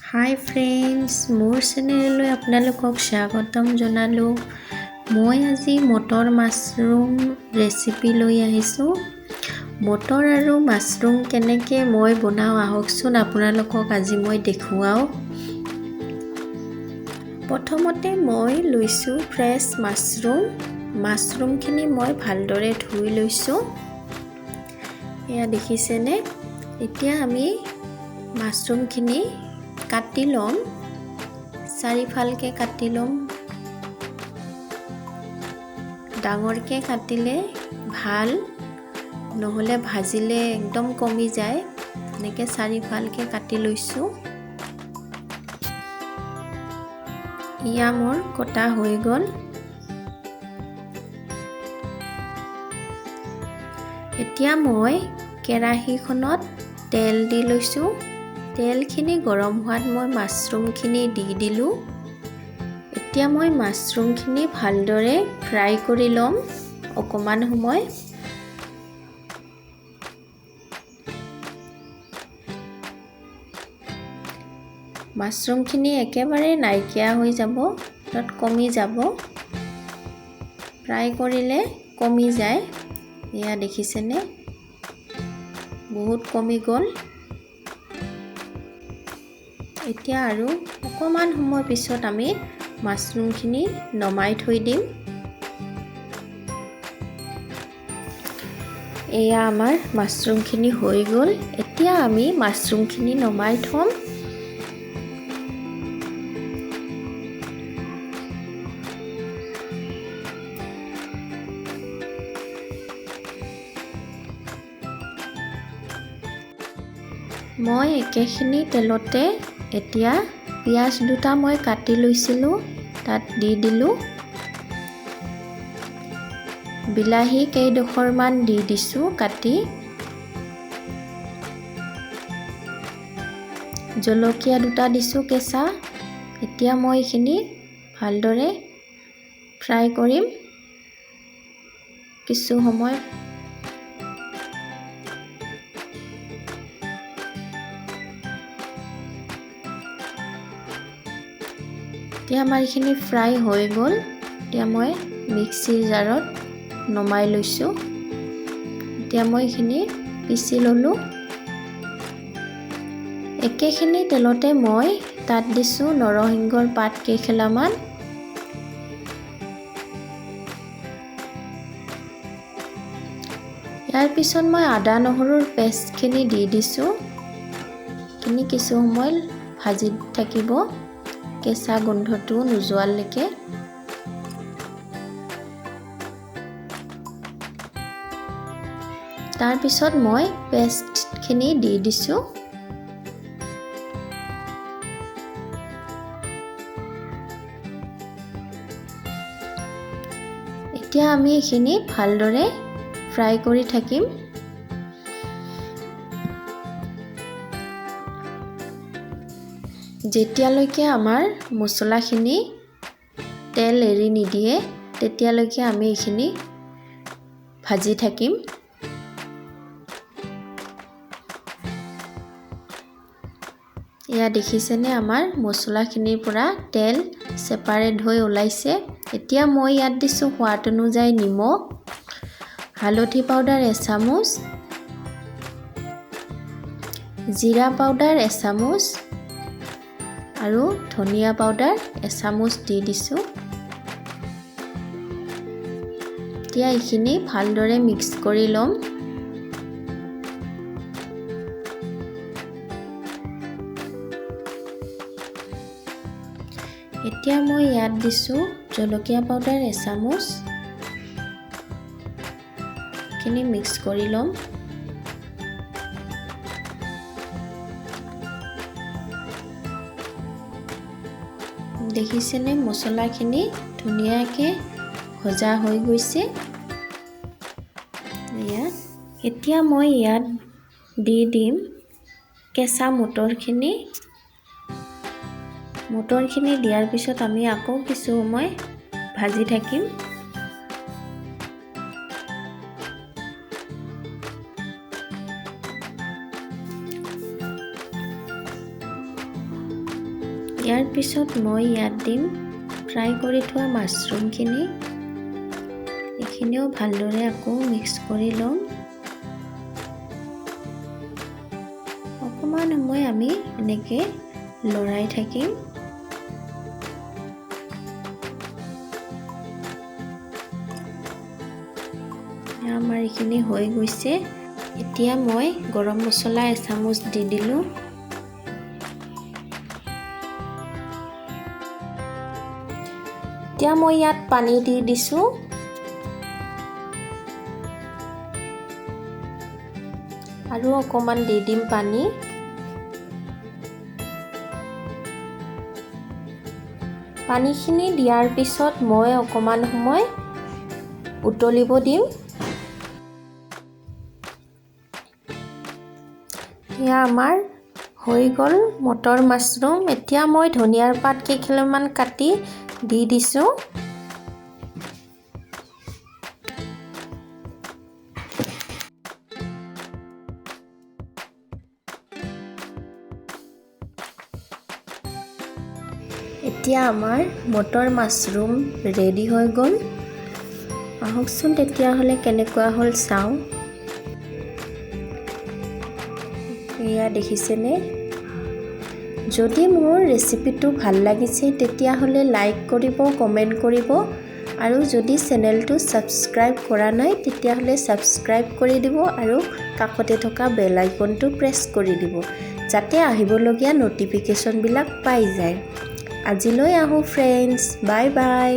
হাই friends, মোৰ চেনেললৈ আপোনালোকক স্বাগতম জনালোঁ। মই আজি মটৰ মাছৰুম ৰেচিপি লৈ আহিছোঁ। মটৰ আৰু মাছৰুম কেনেকৈ মই বনাওঁ আহকচোন আপোনালোকক আজি মই দেখুৱাওঁ। প্ৰথমতে মই লৈছোঁ ফ্ৰেছ মাছৰুমখিনি মই ভালদৰে ধুই লৈছোঁ। এয়া দেখিছেনে? এতিয়া আমি মাছৰুমখিনি কাটি ল'ম, চাৰিফালকৈ কাটি ল'ম। ডাঙৰকৈ কাটিলে ভাল, নহ'লে ভাজিলে একদম কমি যায়। এনেকৈ চাৰিফালকৈ কাটি লৈছোঁ। এয়া মোৰ কটা হৈ গ'ল। এতিয়া মই কেৰাহীখনত তেল দি লৈছোঁ। তেলখিনি গৰম হোৱাত মই মাছৰুমখিনি দি দিলোঁ। এতিয়া মই মাছৰুমখিনি ভালদৰে ফ্ৰাই কৰি ল'ম অকণমান সময়। মাছৰুমখিনি একেবাৰে নাইকিয়া হৈ যাব, তাত কমি যাব। ফ্ৰাই কৰিলে কমি যায়। এয়া দেখিছেনে? বহুত কমি গ'ল। এতিয়া আৰু অকণমান সময় পিছত আমি মাছৰুমখিনি নমাই থৈ দিম। এয়া আমাৰ মাছৰুমখিনি হৈ গ'ল। এতিয়া আমি মাছৰুমখিনি নমাই থ'ম। মই একেখিনি তেলতে এতিয়া পিঁয়াজ দুটা মই কাটি লৈছিলোঁ, তাত দি দিলোঁ। বিলাহী কেইডোখৰমান দি দিছোঁ কাটি। জলকীয়া দুটা দিছোঁ কেঁচা। এতিয়া মই এইখিনি ভালদৰে ফ্ৰাই কৰিম কিছু সময়। এতিয়া আমাৰ এইখিনি ফ্ৰাই হৈ গ'ল। এতিয়া মই মিক্সিৰ জাৰত নমাই লৈছোঁ। এতিয়া মই এইখিনি পিচি ল'লোঁ। একেখিনি তেলতে মই তাত দিছোঁ নৰসিংহৰ পাত কেইখিলামান। ইয়াৰ পিছত মই আদা নহৰুৰ পেষ্টখিনি দি দিছোঁ। এইখিনি কিছু সময় ভাজি থাকিব, কেঁচা গোন্ধটো নোযোৱালৈকে। তাৰপিছত মই পেষ্টখিনি দি দিছোঁ। এতিয়া আমি এইখিনি ভালদৰে ফ্ৰাই কৰি থাকিম। যেতিয়ালৈকে আমাৰ মছলাখিনি তেল এৰি নিদিয়ে তেতিয়ালৈকে আমি এইখিনি ভাজি থাকিম। এয়া দেখিছেনে? আমাৰ মছলাখিনিৰ পৰা তেল ছেপাৰেট হৈ ওলাইছে। এতিয়া মই ইয়াত দিছোঁ সোৱাদ অনুযায়ী নিমখ, হালধি পাউডাৰ এচামুচ, জিৰা পাউডাৰ এচামুচ আৰু ধনিয়া পাউডাৰ এচামুচ দি দিছোঁ। এতিয়া এইখিনি ভালদৰে মিক্স কৰি ল'ম। এতিয়া মই ইয়াত দিছোঁ জলকীয়া পাউডাৰ এচামুচ। এইখিনি মিক্স কৰি ল'ম। দেখিছেনে? মছলাখিনি ধুনীয়াকৈ ভজা হৈ গৈছে। এতিয়া মই ইয়াত দি দিম কেঁচা মটৰখিনি। মটৰখিনি দিয়াৰ পিছত আমি আকৌ কিছু সময় ভাজি থাকিম। ইয়াৰ পিছত মই ইয়াত দিম ফ্ৰাই কৰি থোৱা মাছৰুমখিনি। এইখিনিও ভালদৰে আকৌ মিক্স কৰি ল'ম। অকণমান সময় আমি এনেকৈ লৰাই থাকিম। আমাৰ এইখিনি হৈ গৈছে। এতিয়া মই গৰম মছলা এচামুচ দি দিলোঁ। এতিয়া মই ইয়াত পানী দি দিছোঁ। আৰু অকণমান দি দিম পানী। পানীখিনি দিয়াৰ পিছত মই অকণমান সময় উতলিব দিম। এয়া আমাৰ হৈ গ'ল মটৰ মাছৰুম। এতিয়া মই ধনিয়াৰ পাত কেইখিলামান কাটি দি দিছোঁ। এতিয়া আমাৰ মটৰ মাছৰুম ৰেডি হৈ গ'ল। আহকচোন তেতিয়াহ'লে কেনেকুৱা হ'ল চাওঁ। এয়া দেখিছেনে? যদি মোৰ ৰেচিপিটো ভাল লাগিছে তেতিয়াহ'লে লাইক কৰিব, কমেণ্ট কৰিব আৰু যদি চেনেলটো ছাবস্ক্ৰাইব কৰা নাই তেতিয়াহ'লে ছাবস্ক্ৰাইব কৰি দিব আৰু কাষতে থকা বেল আইকনটো প্ৰেছ কৰি দিব যাতে আহিবলগীয়া ন'টিফিকেশ্যনবিলাক পাই যায়। আজিলৈ আহোঁ ফ্ৰেণ্ডছ, বাই বাই।